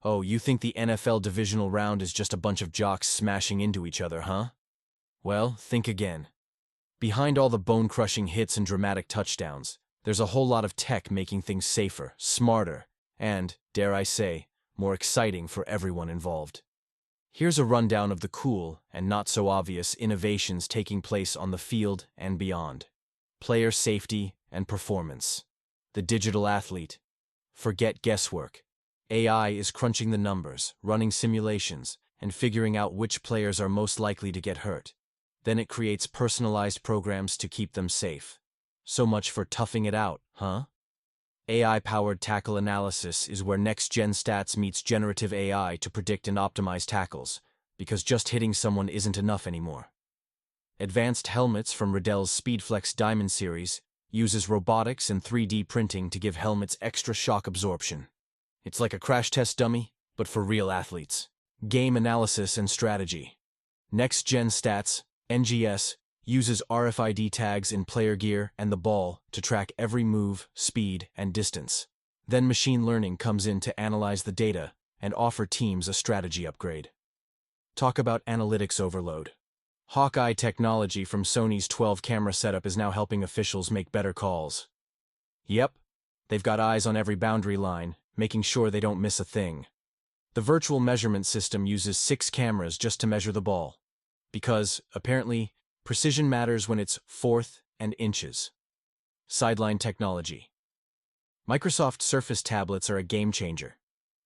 Oh, you think the NFL divisional round is just a bunch of jocks smashing into each other, huh? Well, think again. Behind all the bone-crushing hits and dramatic touchdowns, there's a whole lot of tech making things safer, smarter, and, dare I say, more exciting for everyone involved. Here's a rundown of the cool and not-so-obvious innovations taking place on the field and beyond. Player safety and performance. The digital athlete. Forget guesswork. AI is crunching the numbers, running simulations, and figuring out which players are most likely to get hurt. Then it creates personalized programs to keep them safe. So much for toughing it out, huh? AI-powered tackle analysis is where next-gen stats meets generative AI to predict and optimize tackles, because just hitting someone isn't enough anymore. Advanced helmets from Riddell's SpeedFlex Diamond series uses robotics and 3D printing to give helmets extra shock absorption. It's like a crash test dummy, but for real athletes. Game analysis and strategy. Next-gen stats, NGS, uses RFID tags in player gear and the ball to track every move, speed, and distance. Then machine learning comes in to analyze the data and offer teams a strategy upgrade. Talk about analytics overload. Hawkeye technology from Sony's 12-camera setup is now helping officials make better calls. Yep, they've got eyes on every boundary line, making sure they don't miss a thing. The virtual measurement system uses 6 cameras just to measure the ball. Because, apparently, precision matters when it's fourth and inches. Sideline technology. Microsoft Surface tablets are a game changer.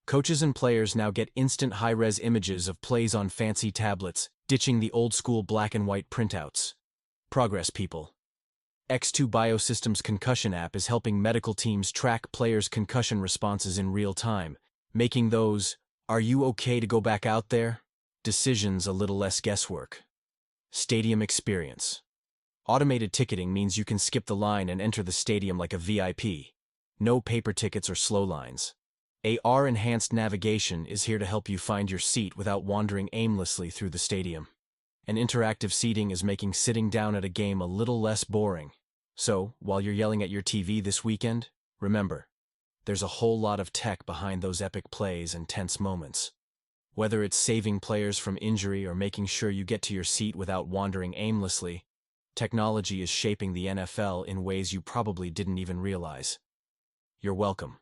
Coaches and players now get instant high-res images of plays on fancy tablets, ditching the old-school black and white printouts. Progress, people. X2 Biosystems Concussion app is helping medical teams track players' concussion responses in real time, making those, "Are you okay to go back out there?" decisions a little less guesswork. Stadium experience. Automated ticketing means you can skip the line and enter the stadium like a VIP. No paper tickets or slow lines. AR-enhanced navigation is here to help you find your seat without wandering aimlessly through the stadium. And interactive seating is making sitting down at a game a little less boring. So, while you're yelling at your TV this weekend, remember, there's a whole lot of tech behind those epic plays and tense moments. Whether it's saving players from injury or making sure you get to your seat without wandering aimlessly, technology is shaping the NFL in ways you probably didn't even realize. You're welcome.